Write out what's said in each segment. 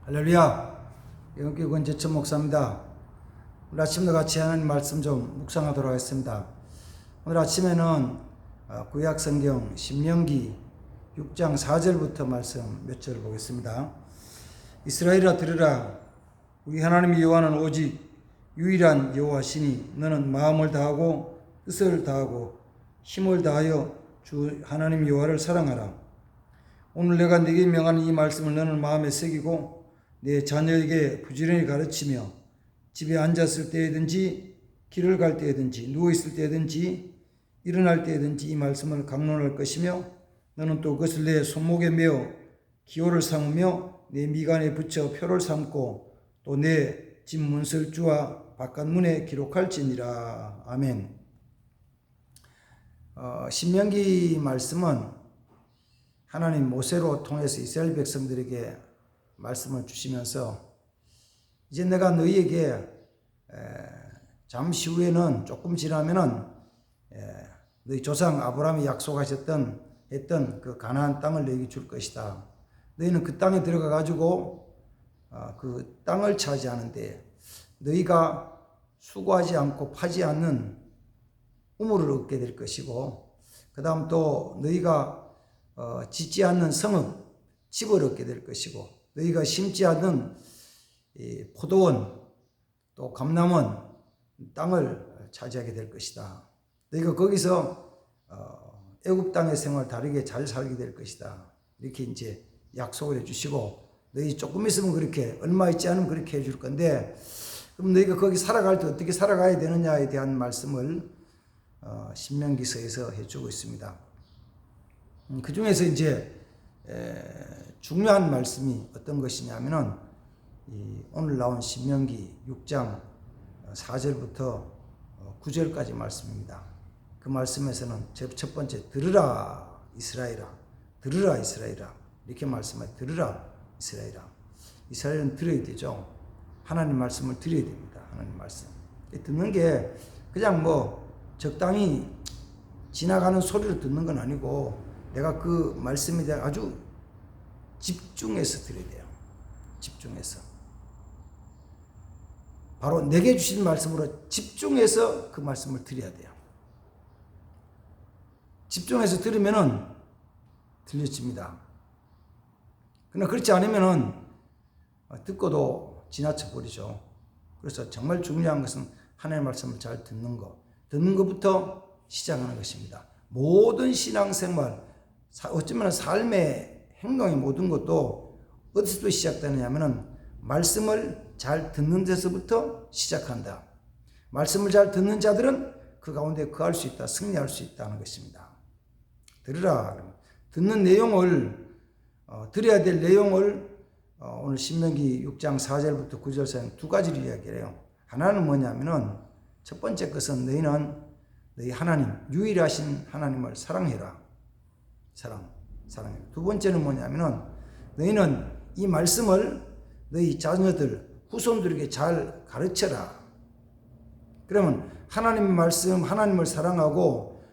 할렐루야. 영교육 권재천 목사입니다. 오늘 아침도 같이 하나님 말씀 좀 묵상하도록 하겠습니다. 오늘 아침에는 구약성경 신명기 6장 4절부터 말씀 몇 절을 보겠습니다. 이스라엘아 들으라. 우리 하나님 여호와는 오직 유일한 여호와시니 너는 마음을 다하고 뜻을 다하고 힘을 다하여 주 하나님 여호와를 사랑하라. 오늘 내가 네게 명하는 이 말씀을 너는 마음에 새기고 내 자녀에게 부지런히 가르치며 집에 앉았을 때든지 길을 갈 때든지 누워있을 때든지 일어날 때든지 이 말씀을 강론할 것이며 너는 또 그것을 내 손목에 메어 기호를 삼으며 내 미간에 붙여 표를 삼고 또 내 집 문설주와 바깥문에 기록할지니라. 아멘. 신명기 말씀은 하나님 모세로 통해서 이스라엘 백성들에게 말씀을 주시면서 이제 내가 너희에게 잠시 후에는 조금 지나면은 너희 조상 아브라함이 약속하셨던 했던 그 가나안 땅을 너희에게 줄 것이다. 너희는 그 땅에 들어가 가지고 그 땅을 차지하는데 너희가 수고하지 않고 파지 않는 우물을 얻게 될 것이고 그 다음 또 너희가 짓지 않는 성읍 집을 얻게 될 것이고 너희가 심지 않는 포도원 또 감람원 땅을 차지하게 될 것이다. 너희가 거기서 애굽 땅의 생활 다르게 잘 살게 될 것이다. 이렇게 이제 약속을 해주시고 너희 조금 있으면 그렇게 얼마 있지 않으면 그렇게 해줄 건데 그럼 너희가 거기 살아갈 때 어떻게 살아가야 되느냐에 대한 말씀을 신명기서에서 해주고 있습니다. 그 중에서 이제 중요한 말씀이 어떤 것이냐면은 오늘 나온 신명기 6장 4절부터 9절까지 말씀입니다. 그 말씀에서는 첫 번째 들으라 이스라엘아 들으라 이스라엘아 이렇게 말씀하여 들으라 이스라엘아. 이스라엘은 들어야 되죠. 하나님 말씀을 들어야 됩니다. 하나님 말씀 듣는 게 그냥 뭐 적당히 지나가는 소리로 듣는 건 아니고 내가 그 말씀에 대해 아주 집중해서 들어야 돼요. 집중해서. 바로 내게 주신 말씀으로 집중해서 그 말씀을 드려야 돼요. 집중해서 들으면은 들려집니다. 그러나 그렇지 않으면은 듣고도 지나쳐 버리죠. 그래서 정말 중요한 것은 하나님의 말씀을 잘 듣는 것. 듣는 것부터 시작하는 것입니다. 모든 신앙생활, 어쩌면 삶의 행동의 모든 것도 어디서부터 시작되느냐 하면은 말씀을 잘 듣는 데서부터 시작한다. 말씀을 잘 듣는 자들은 그 가운데 거할 수 있다, 승리할 수 있다는 것입니다. 들으라. 듣는 내용을 들어야 될 내용을 오늘 신명기 6장 4절부터 9절 사이 두 가지를 이야기해요. 하나는 뭐냐면은 첫 번째 것은 너희는 너희 하나님, 유일하신 하나님을 사랑해라. 사랑해. 두 번째는 뭐냐면은 너희는 이 말씀을 너희 자녀들, 후손들에게 잘 가르쳐라. 그러면 하나님의 말씀, 하나님을 사랑하고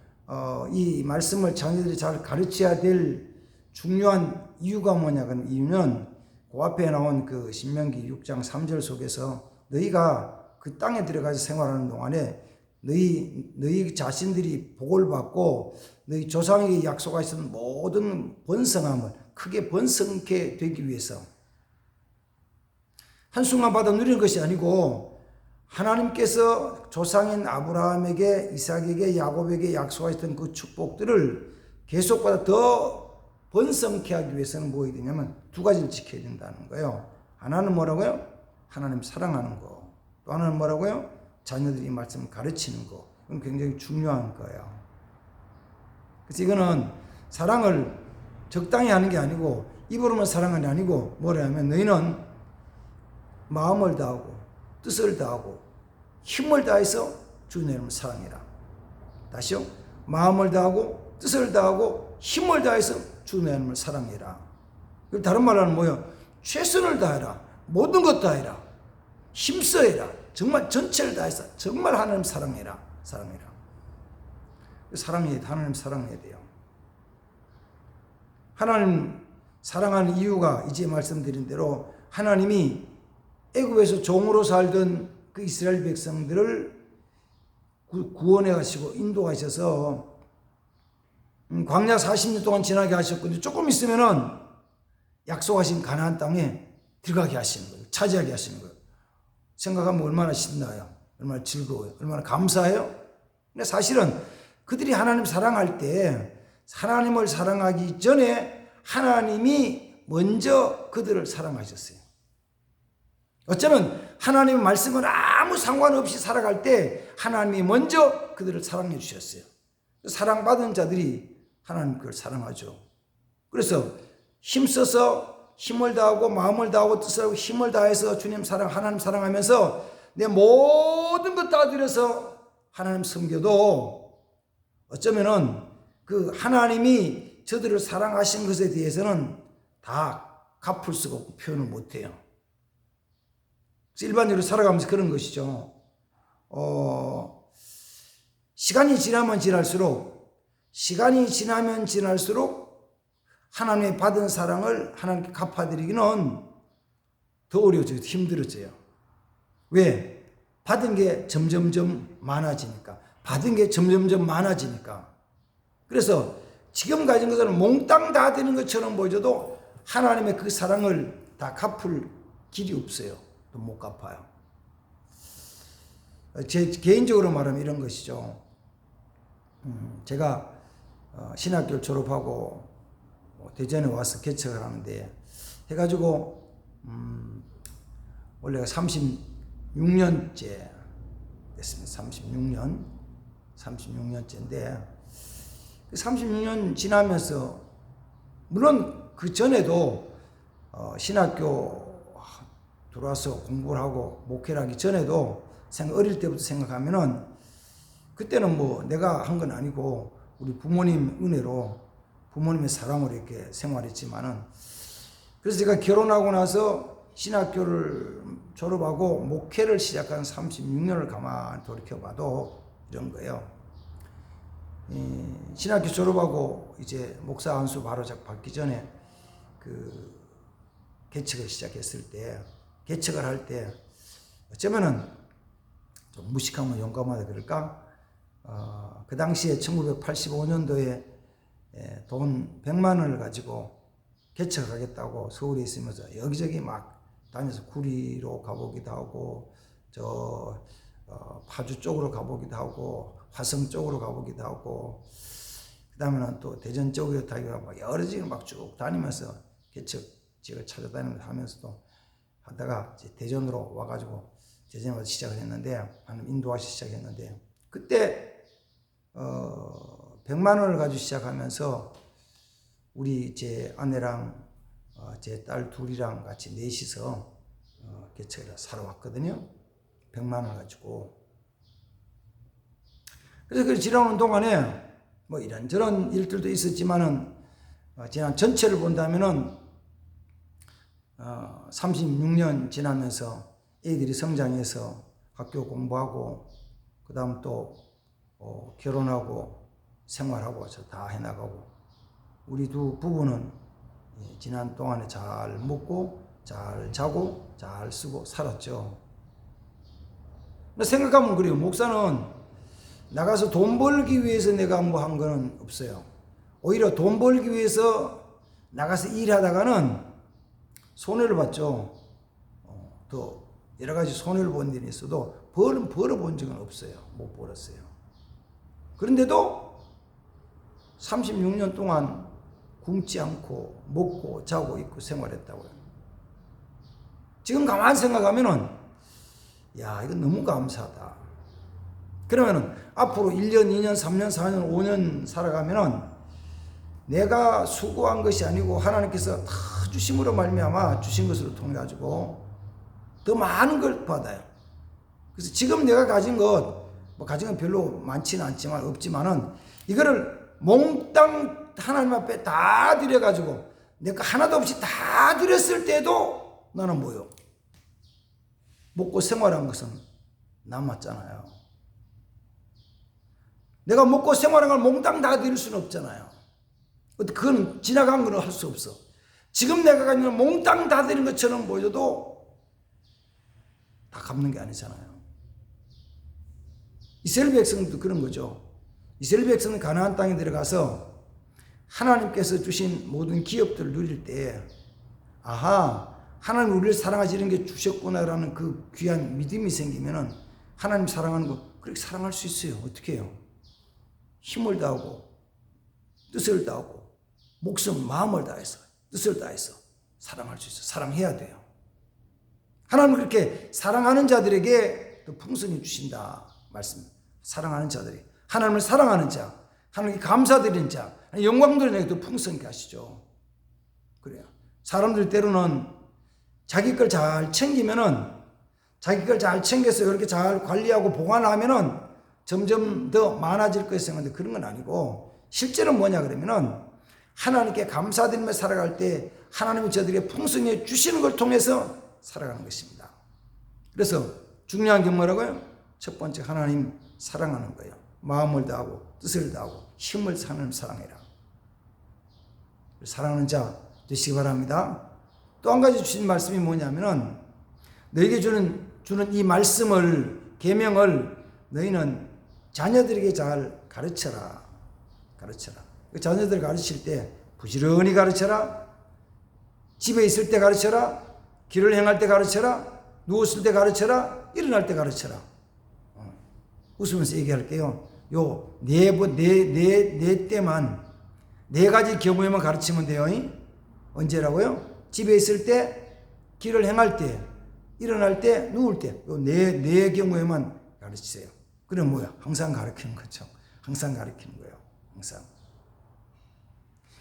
이 말씀을 자녀들이 잘 가르쳐야 될 중요한 이유가 뭐냐? 그 이유는 그 앞에 나온 그 신명기 6장 3절 속에서 너희가 그 땅에 들어가서 생활하는 동안에 너희 자신들이 복을 받고 너희 조상에게 약속하신 모든 번성함을 크게 번성케 되기 위해서 한순간 받아 누리는 것이 아니고 하나님께서 조상인 아브라함에게 이삭에게 야곱에게 약속하셨던 그 축복들을 계속받아 더 번성케 하기 위해서는 뭐 해야 되냐면 두 가지를 지켜야 된다는 거예요. 하나는 뭐라고요? 하나님 사랑하는 거. 또 하나는 뭐라고요? 자녀들이 말씀을 가르치는 거. 그건 굉장히 중요한 거예요. 그래서 이거는 사랑을 적당히 하는 게 아니고 입으로만 사랑하는 게 아니고 뭐냐면 너희는 마음을 다하고 뜻을 다하고 힘을 다해서 주 내 이름을 사랑해라. 다시요. 마음을 다하고 뜻을 다하고 힘을 다해서 주 내 이름을 사랑해라. 다른 말로는 뭐예요? 최선을 다해라. 모든 것 다해라. 힘써해라. 정말 전체를 다해서 정말 하나님 사랑해라. 하나님 사랑해야 돼요. 하나님 사랑하는 이유가 이제 말씀드린 대로 하나님이 애굽에서 종으로 살던 그 이스라엘 백성들을 구원해 가시고 인도하셔서 광야 40년 동안 지나게 하셨거든요. 조금 있으면은 약속하신 가나안 땅에 들어가게 하시는 거예요. 차지하게 하시는 거예요. 생각하면 얼마나 신나요. 얼마나 즐거워요. 얼마나 감사해요. 근데 사실은 그들이 하나님 사랑할 때 하나님을 사랑하기 전에 하나님이 먼저 그들을 사랑하셨어요. 어쩌면 하나님의 말씀은 아무 상관없이 살아갈 때 하나님이 먼저 그들을 사랑해 주셨어요. 사랑받은 자들이 하나님 그걸 사랑하죠. 그래서 힘써서 힘을 다하고 마음을 다하고 뜻을 하고 힘을 다해서 주님 사랑, 하나님 사랑하면서 내 모든 것 다 들여서 하나님 섬겨도 어쩌면은 그 하나님이 저들을 사랑하신 것에 대해서는 다 갚을 수가 없고 표현을 못해요. 일반적으로 살아가면서 그런 것이죠. 시간이 지나면 지날수록 하나님의 받은 사랑을 하나님께 갚아드리기는 더 어려워져요. 힘들어져요. 왜? 받은 게 점점점 많아지니까. 그래서 지금 가진 것은 몽땅 다 되는 것처럼 보여도 하나님의 그 사랑을 다 갚을 길이 없어요. 또 못 갚아요. 제 개인적으로 말하면 이런 것이죠. 제가 신학교를 졸업하고 대전에 와서 개척을 하는데 해가지고 원래가 36년째 됐습니다. 36년째인데 36년 지나면서 물론 그 전에도 신학교 들어와서 공부를 하고 목회를 하기 전에도 어릴 때부터 생각하면은 그때는 뭐 내가 한 건 아니고 우리 부모님 은혜로 부모님의 사랑으로 이렇게 생활했지만은 그래서 제가 결혼하고 나서 신학교를 졸업하고 목회를 시작한 36년을 가만히 돌이켜봐도 이런 거예요. 신학교 졸업하고 이제 목사 안수 바로 받기 전에 그 개척을 시작했을 때 개척을 할 때 어쩌면은 좀 무식하면 용감하다 그럴까? 그 당시에 1985년도에 돈 100만 원을 가지고 개척을 하겠다고 서울에 있으면서 여기저기 막 다녀서 구리로 가보기도 하고 파주 쪽으로 가보기도 하고 화성 쪽으로 가보기도 하고 그 다음에는 또 대전 쪽으로 다니고 막 여러 지역을 막 쭉 다니면서 개척 지역을 찾아다니면서 하면서도 하다가 이제 대전으로 와가지고 대전에 와서 시작을 했는데 하나님 인도하시 시작했는데 그때 100만 원을 가지고 시작하면서 우리 제 아내랑 제 딸 둘이랑 같이 넷이서 개척을 살아왔거든요. 100만 원 가지고. 그래서 그 지나오는 동안에 뭐 이런저런 일들도 있었지만은 지난 전체를 본다면은 36년 지나면서 애들이 성장해서 학교 공부하고 그 다음 또 결혼하고 생활하고 다 해나가고 우리 두 부부는 지난 동안에 잘 먹고 잘 자고 잘 쓰고 살았죠. 근데 생각하면 그래요. 목사는 나가서 돈 벌기 위해서 내가 뭐 한 거는 없어요. 오히려 돈 벌기 위해서 나가서 일하다가는 손해를 봤죠. 또 여러 가지 손해를 본 일이 있어도 벌어본 적은 없어요. 못 벌었어요. 그런데도 36년 동안 굶지 않고 먹고 자고 있고 생활했다고요. 지금 가만히 생각하면은 야 이거 너무 감사하다. 그러면은 앞으로 1년, 2년, 3년, 4년, 5년 살아가면은 내가 수고한 것이 아니고 하나님께서 다 주심으로 말미암아 주신 것으로 통해 가지고 더 많은 걸 받아요. 그래서 지금 내가 가진 것, 뭐 가진 건 별로 많지는 않지만 없지만은 이거를 몽땅 하나님 앞에 다 드려가지고 내 거 하나도 없이 다 드렸을 때도 나는 뭐요? 먹고 생활한 것은 남았잖아요. 내가 먹고 생활한 걸 몽땅 다 드릴 수는 없잖아요. 그건 지나간 걸 할 수 없어. 지금 내가 가지고 있는 몽땅 다 드린 것처럼 보여도 다 갚는 게 아니잖아요. 이스라엘 백성도 그런 거죠. 이스라엘 백성은 가나안 땅에 들어가서 하나님께서 주신 모든 기업들을 누릴 때 아하, 하나님 우리를 사랑하시는 게 주셨구나라는 그 귀한 믿음이 생기면은 하나님 사랑하는 거 그렇게 사랑할 수 있어요. 어떻게 해요? 힘을 다하고 뜻을 다하고 목숨 마음을 다해서 뜻을 다해서 사랑할 수 있어요. 사랑해야 돼요. 하나님은 그렇게 사랑하는 자들에게 또 풍성히 주신다 말씀입니다. 사랑하는 자들이 하나님을 사랑하는 자, 하나님께 감사드리는 자, 영광 돌리는 또 풍성하게 하시죠. 그래요. 사람들 때로는 자기 걸 잘 챙기면은 자기 걸 잘 챙겨서 이렇게 잘 관리하고 보관하면은 점점 더 많아질 것이 생각하는데 그런 건 아니고 실제로 뭐냐 그러면은 하나님께 감사드리며 살아갈 때 하나님이 저들에게 풍성히 주시는 걸 통해서 살아가는 것입니다. 그래서 중요한 게 뭐라고요? 첫 번째 하나님 사랑하는 거예요. 마음을 다하고 뜻을 다하고 힘을 하나님 사랑해라. 사랑하는 자 되시기 바랍니다. 또 한 가지 주신 말씀이 뭐냐면은 너에게 주는 이 말씀을 계명을 너희는 자녀들에게 잘 가르쳐라. 자녀들 가르칠 때 부지런히 가르쳐라. 집에 있을 때 가르쳐라. 길을 행할 때 가르쳐라. 누웠을 때 가르쳐라. 일어날 때 가르쳐라. 웃으면서 얘기할게요. 요 네 때만 네 가지 경우에만 가르치면 돼요. 언제라고요? 집에 있을 때, 길을 행할 때, 일어날 때, 누울 때, 요 네 경우에만 가르치세요. 그럼 뭐야? 항상 가르치는 거죠. 항상 가르치는 거예요. 항상.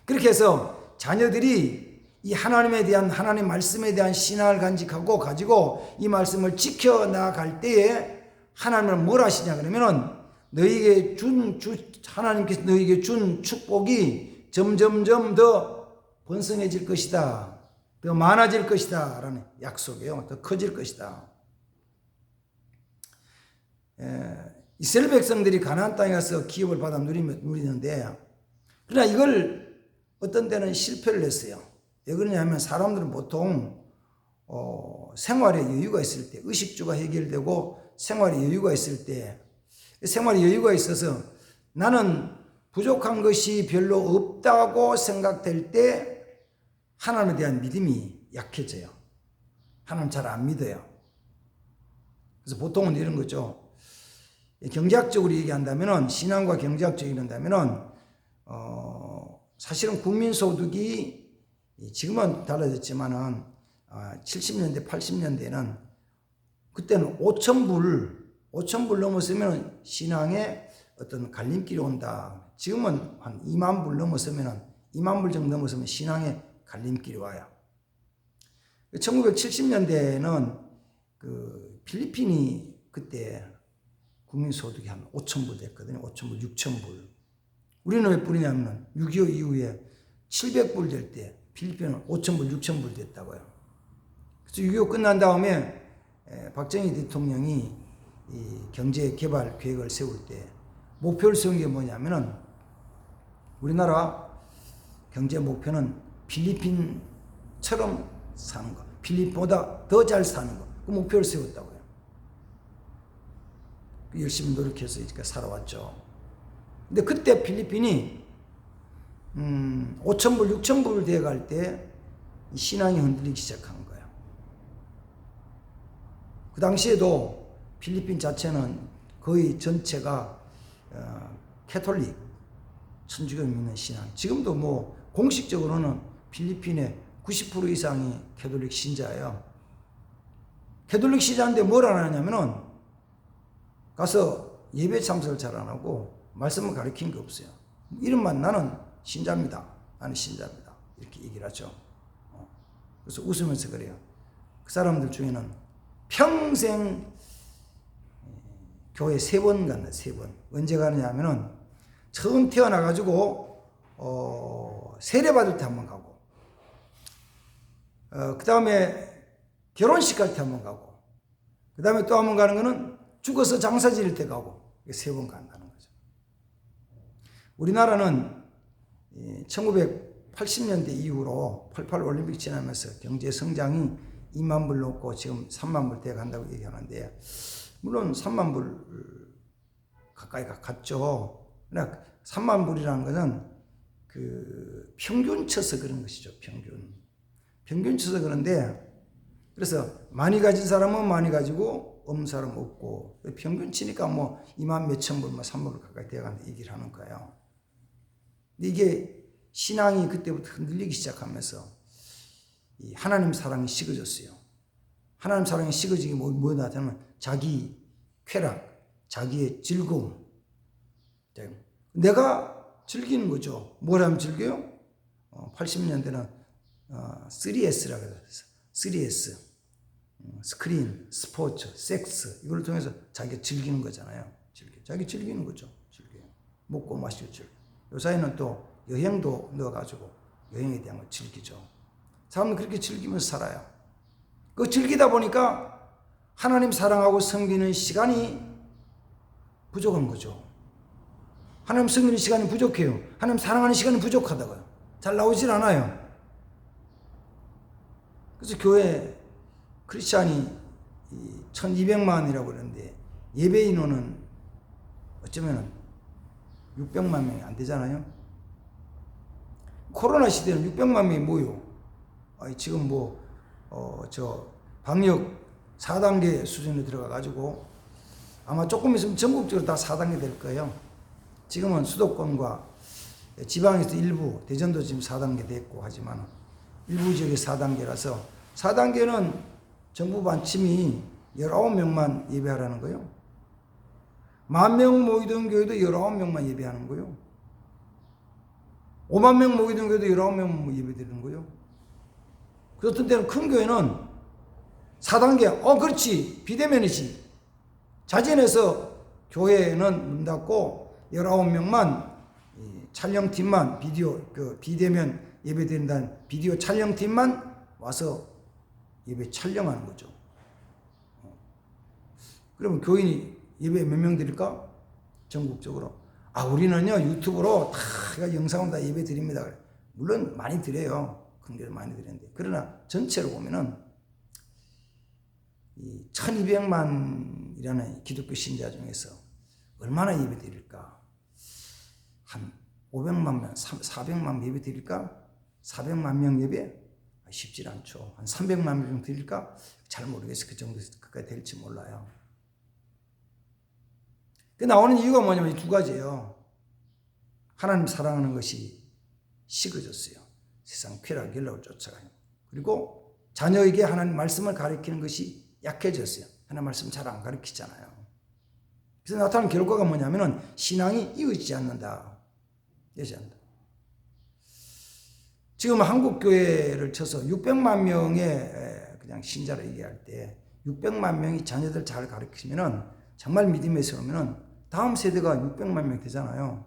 그렇게 해서 자녀들이 이 하나님에 대한 하나님 말씀에 대한 신앙을 간직하고 가지고 이 말씀을 지켜나갈 때에 하나님은 뭘 하시냐 그러면은 너희에게 하나님께서 너희에게 준 축복이 점점점 더 번성해질 것이다. 더 많아질 것이다. 라는 약속이에요. 더 커질 것이다. 이스라엘 백성들이 가나안 땅에 가서 기업을 받아 누리는데 그러나 이걸 어떤 때는 실패를 했어요. 왜 그러냐면 사람들은 보통 생활에 여유가 있을 때 의식주가 해결되고 생활에 여유가 있을 때 생활에 여유가 있어서 나는 부족한 것이 별로 없다고 생각될 때 하나님에 대한 믿음이 약해져요. 하나님 잘 안 믿어요. 그래서 보통은 이런 거죠. 경제학적으로 얘기한다면은 신앙과 경제학적으로 얘기한다면은 사실은 국민소득이 지금은 달라졌지만은 70년대 80년대는 그때는 5,000불 넘었으면 신앙에 어떤 갈림길이 온다. 지금은 한 2만 불 넘었으면 2만 불 정도 넘었으면 신앙에 갈림길이 와요. 1970년대에는 그 필리핀이 그때 국민소득이 한 5,000불 됐거든요. 5,000불, 6,000불. 우리는 왜 뿌리냐면 6.25 이후에 700불 될 때 필리핀은 5,000불, 6,000불 됐다고요. 그래서 6.25 끝난 다음에 박정희 대통령이 이 경제 개발 계획을 세울 때 목표를 세운 게 뭐냐면은 우리나라 경제 목표는 필리핀처럼 사는 거, 필리핀보다 더 잘 사는 거, 그 목표를 세웠다고요. 열심히 노력해서 이렇게 살아왔죠. 근데 그때 필리핀이 5,000불, 6,000불 되어갈 때 신앙이 흔들리기 시작한 거예요. 그 당시에도 필리핀 자체는 거의 전체가 캐톨릭, 천주교 믿는 신앙. 지금도 뭐 공식적으로는 필리핀의 90% 이상이 캐톨릭 신자예요. 캐톨릭 신자인데 뭘 안 하냐면은 가서 예배 참석을 잘 안 하고 말씀을 가르친 게 없어요. 이름만 나는 신자입니다. 나는 신자입니다. 이렇게 얘기를 하죠. 그래서 웃으면서 그래요. 그 사람들 중에는 평생 교회 3번 갔네, 3번. 언제 가느냐 하면은 처음 태어나가지고, 세례받을 때 한 번 가고, 그 다음에 결혼식 갈 때 한 번 가고, 그 다음에 또 한 번 가는 거는 죽어서 장사 지을 때 가고, 3번 간다는 거죠. 우리나라는 80년대 이후로 88 올림픽 지나면서 경제 성장이 2만 불 넘고 지금 3만 불대 간다고 얘기하는데, 물론 3만 불 가까이 갔죠. 그러나 3만 불이라는 것은 그 평균 쳐서 그런 것이죠. 평균 쳐서 그런데, 그래서 많이 가진 사람은 많이 가지고 없는 사람은 없고, 평균 치니까 뭐 2만 몇천 불, 3만 불 가까이 돼간다 얘기를 하는 거예요. 근데 이게 신앙이 그때부터 흔들리기 시작하면서 이 하나님 사랑이 식어졌어요. 하나님 사랑이 식어지기 뭐냐 하면 자기 쾌락, 자기의 즐거움. 내가 즐기는 거죠. 뭘 하면 즐겨요? 80년대는 3S라고 해서 3S. 스크린, 스포츠, 섹스, 이걸 통해서 자기가 즐기는 거잖아요. 자기 즐기는 거죠. 먹고 마시고 즐겨. 요사이는 또 여행도 넣어가지고 여행에 대한 걸 즐기죠. 사람은 그렇게 즐기면서 살아요. 그 즐기다 보니까 하나님 사랑하고 섬기는 시간이 부족한 거죠. 하나님 섬기는 시간이 부족해요. 하나님 사랑하는 시간이 부족하다고요. 잘 나오질 않아요. 그래서 교회 크리스찬이 1200만이라고 그러는데 예배 인원은 어쩌면 600만 명이 안 되잖아요. 코로나 시대는 600만 명이 뭐요? 지금 방역 4단계 수준에 들어가가지고 아마 조금 있으면 전국적으로 다 4단계 될 거예요. 지금은 수도권과 지방에서 일부, 대전도 지금 4단계 됐고 하지만 일부 지역이 4단계라서 4단계는 정부 반침이 19명만 예배하라는 거예요. 10,000명 모이던 교회도 19명만 예배하는 거예요. 5만 명 모이던 교회도 19명 예배드리는 거예요. 그렇던 때는 큰 교회는 4단계, 그렇지, 비대면이지. 자진해서 교회는 문 닫고 19명만 촬영팀만 비대면 예배드린다는 비디오 촬영팀만 와서 예배 촬영하는 거죠. 그러면 교인이 예배 몇 명 드릴까? 전국적으로. 우리는요, 유튜브로 다 영상으로 다 예배 드립니다. 물론 많이 드려요. 큰 교회 많이 드리는데. 그러나 전체로 보면은 이 1200만이라는 기독교 신자 중에서 얼마나 예배 드릴까? 한 500만 명, 400만 예배 드릴까? 400만 명 예배? 쉽지 않죠. 한 300만 명 정도 드릴까? 잘 모르겠어요. 그 정도 끝까지 될지 몰라요. 그 나오는 이유가 뭐냐면 이 두 가지예요. 하나님 사랑하는 것이 식어졌어요. 세상 쾌락, 연락을 쫓아가요. 그리고 자녀에게 하나님 말씀을 가르치는 것이 약해졌어요. 하나님 말씀 잘 안 가르치잖아요. 그래서 나타나는 결과가 뭐냐면은 신앙이 이어지지 않는다. 지금 한국 교회를 쳐서 600만 명의 그냥 신자를 얘기할 때 600만 명이 자녀들 잘 가르치면은 정말 믿음에 세우면은 다음 세대가 600만 명 되잖아요.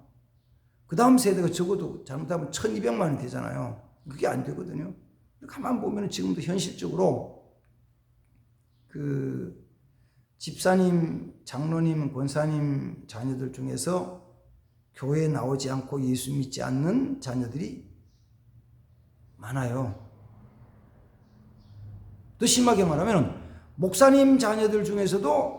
그 다음 세대가 적어도 잘못하면 1200만이 되잖아요. 그게 안 되거든요. 가만 보면 지금도 현실적으로 그 집사님, 장로님, 권사님 자녀들 중에서 교회에 나오지 않고 예수 믿지 않는 자녀들이 많아요. 더 심하게 말하면 목사님 자녀들 중에서도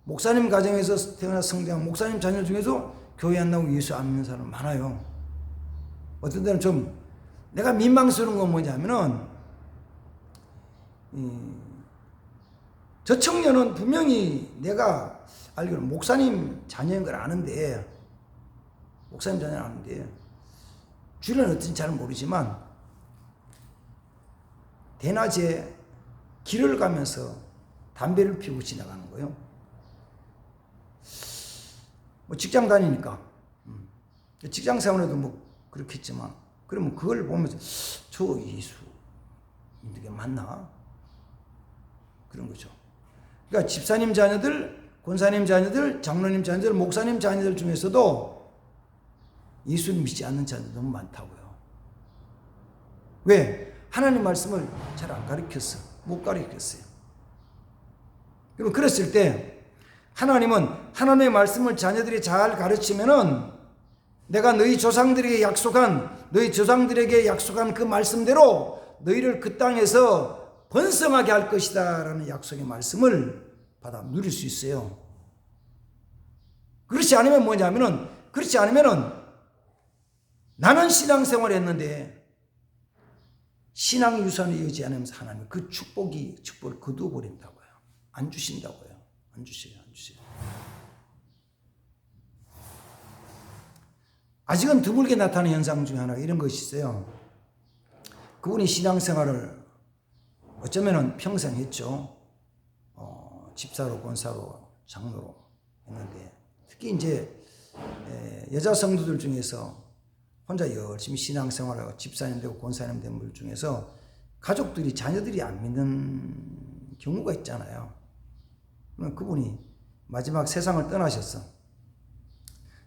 목사님 가정에서 태어나 성장한 목사님 자녀 중에서 교회 안 나오고 예수 안 믿는 사람 많아요. 어떤 때는 좀 내가 민망스러운 건 뭐냐면은 저 청년은 분명히 내가 알기로는 목사님 자녀인 걸 아는데 주변은 어떤지 잘 모르지만 대낮에 길을 가면서 담배를 피우고 지나가는 거예요. 뭐 직장 다니니까 직장 생활에도 뭐 그렇겠지만 그러면 그걸 보면서 저 예수 이게 맞나? 그런 거죠. 그러니까 집사님 자녀들, 권사님 자녀들, 장로님 자녀들, 목사님 자녀들 중에서도 예수를 믿지 않는 자녀들 너무 많다고요. 왜? 하나님 말씀을 잘 안 가르쳤어. 못 가르쳤어요. 그럼 그랬을 때 하나님은 하나님의 말씀을 자녀들이 잘 가르치면은 내가 너희 조상들에게 약속한 그 말씀대로 너희를 그 땅에서 번성하게 할 것이다 라는 약속의 말씀을 받아 누릴 수 있어요. 그렇지 않으면 나는 신앙생활을 했는데 신앙 유산을 이어지지 않으면서 하나님 그 축복을 거두어 버린다고요. 안 주신다고요. 안 주세요. 아직은 드물게 나타나는 현상 중에 하나가 이런 것이 있어요. 그분이 신앙생활을 어쩌면 평생 했죠. 집사로, 권사로, 장로로 했는데 특히 이제 여자 성도들 중에서 혼자 열심히 신앙생활하고 집사님 되고 권사님 된 분들 중에서 가족들이 자녀들이 안 믿는 경우가 있잖아요. 그러면 그분이 마지막 세상을 떠나셨어.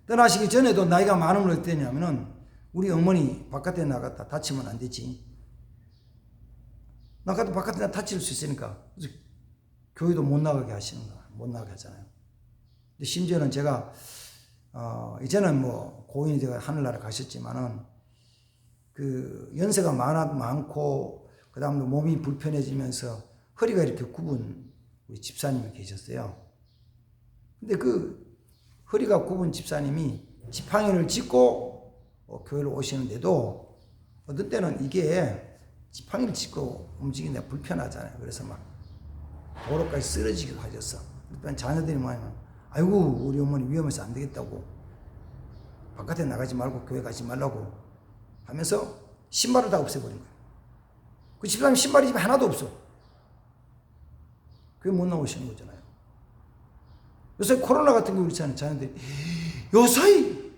떠나시기 전에도 나이가 많으면 어떻게 되냐면은 우리 어머니 바깥에 나갔다 다치면 안 되지. 나가도 바깥에 다칠 수 있으니까 교회도 못 나가게 하시는 거야. 못 나가게 하잖아요. 근데 심지어는 제가 이제는 뭐 고인이 제가 하늘나라 가셨지만은 그 연세가 많고 그다음에 몸이 불편해지면서 허리가 이렇게 굽은 우리 집사님이 계셨어요. 근데 그 허리가 굽은 집사님이 지팡이를 짚고 교회를 오시는데도 어떤 때는 이게 지팡이를 짚고 움직이는데 불편하잖아요. 그래서 막 도로까지 쓰러지기도 하셨어. 그러니까 자녀들이 뭐냐면 아이고 우리 어머니 위험해서 안 되겠다고 바깥에 나가지 말고 교회 가지 말라고 하면서 신발을 다 없애버린 거예요. 그 집사님 신발이 집에 하나도 없어. 교회 못 나오시는 거잖아요. 요새 코로나 같은 경우 그렇잖아요. 자녀들이 요사이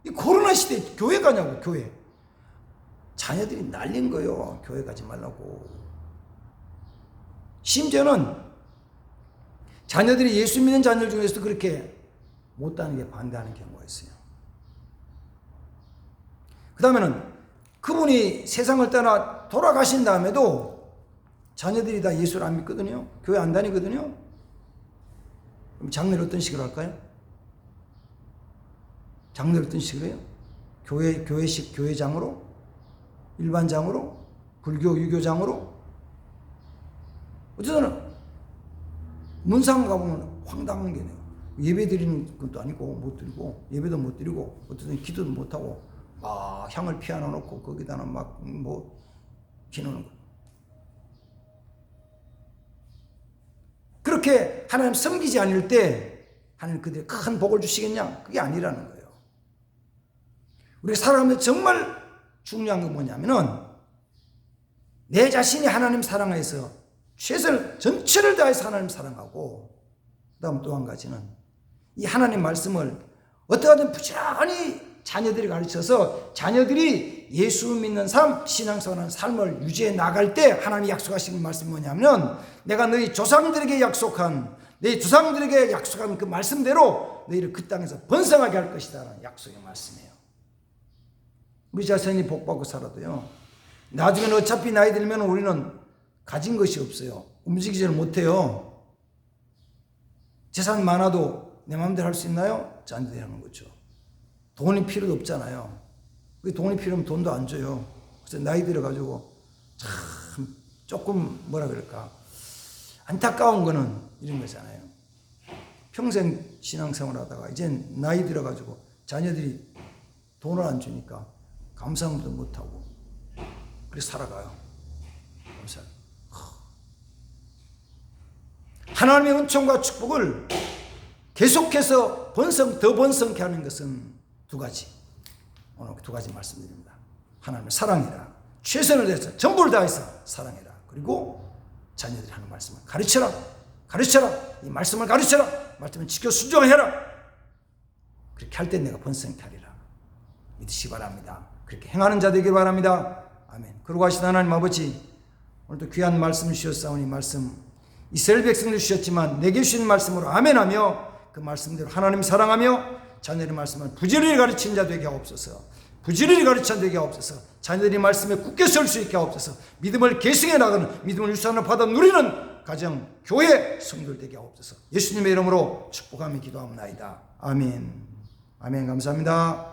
이 코로나 시대에 교회 가냐고. 교회 자녀들이 날린 거예요. 교회 가지 말라고. 심지어는 자녀들이 예수 믿는 자녀들 중에서도 그렇게 못 다니게 반대하는 경우가 있어요. 그 다음에는 그분이 세상을 떠나 돌아가신 다음에도 자녀들이 다 예수를 안 믿거든요. 교회 안 다니거든요. 그럼 장례를 어떤 식으로 할까요? 장례를 어떤 식으로 해요? 교회식 교회장으로? 일반장으로? 불교 유교장으로? 어쨌든 문상 가보면 황당한 게 있네요. 예배 드리는 것도 아니고 못 드리고 예배도 못 드리고 어쨌든 기도도 못 하고 막 향을 피워놔 놓고 거기다가 막 뭐 지내는 거. 그렇게 하나님 섬기지 않을 때 하나님 그들의 큰 복을 주시겠냐? 그게 아니라는 거예요. 우리가 살아가면서 정말 중요한 건 뭐냐면은 내 자신이 하나님 사랑해서 최선을 전체를 다해서 하나님 사랑하고 그다음 또 한 가지는 이 하나님 말씀을 어떻게든 부지런히 자녀들이 가르쳐서 자녀들이 예수 믿는 삶, 신앙생활하는 삶을 유지해 나갈 때 하나님이 약속하신 말씀이 뭐냐면 내가 너희 조상들에게 약속한 그 말씀대로 너희를 그 땅에서 번성하게 할 것이다 라는 약속의 말씀이에요. 우리 자신이 복받고 살아도요 나중에는 어차피 나이 들면 우리는 가진 것이 없어요. 움직이지를 못해요. 재산 많아도 내 마음대로 할 수 있나요? 자녀들이 하는 거죠. 돈이 필요도 없잖아요. 돈이 필요하면 돈도 안 줘요. 그래서 나이 들어가지고 참 조금 뭐라 그럴까 안타까운 거는 이런 거잖아요. 평생 신앙생활 하다가 이제 나이 들어가지고 자녀들이 돈을 안 주니까 감사함도 못하고 그래서 살아가요. 하나님의 은총과 축복을 계속해서 더 번성케 하는 것은 두 가지. 오늘 두 가지 말씀드립니다. 하나님을 사랑해라. 최선을 다해서 전부를 다해서 사랑해라. 그리고 자녀들이 하는 말씀을 가르쳐라. 이 말씀을 가르쳐라. 말씀을 지켜 순종해라. 그렇게 할 때 내가 번성케 하리라. 믿으시기 바랍니다. 그렇게 행하는 자 되길 바랍니다. 아멘. 그러고 하신 하나님 아버지 오늘도 귀한 말씀 주셨사오니 말씀 이스라엘 백성들 주셨지만 내게 주신 말씀으로 아멘하며 그 말씀대로 하나님 사랑하며 자녀의 말씀을 부지런히 가르친 자 되게 하옵소서. 부지런히 가르친 자 되게 하옵소서. 자녀들이 말씀에 굳게 설 수 있게 하옵소서. 믿음을 계승해 나가는 믿음을 유산으로 받아 누리는 가정, 교회, 성도들 되게 하옵소서. 예수님의 이름으로 축복하며 기도하옵나이다. 아멘. 아멘. 감사합니다.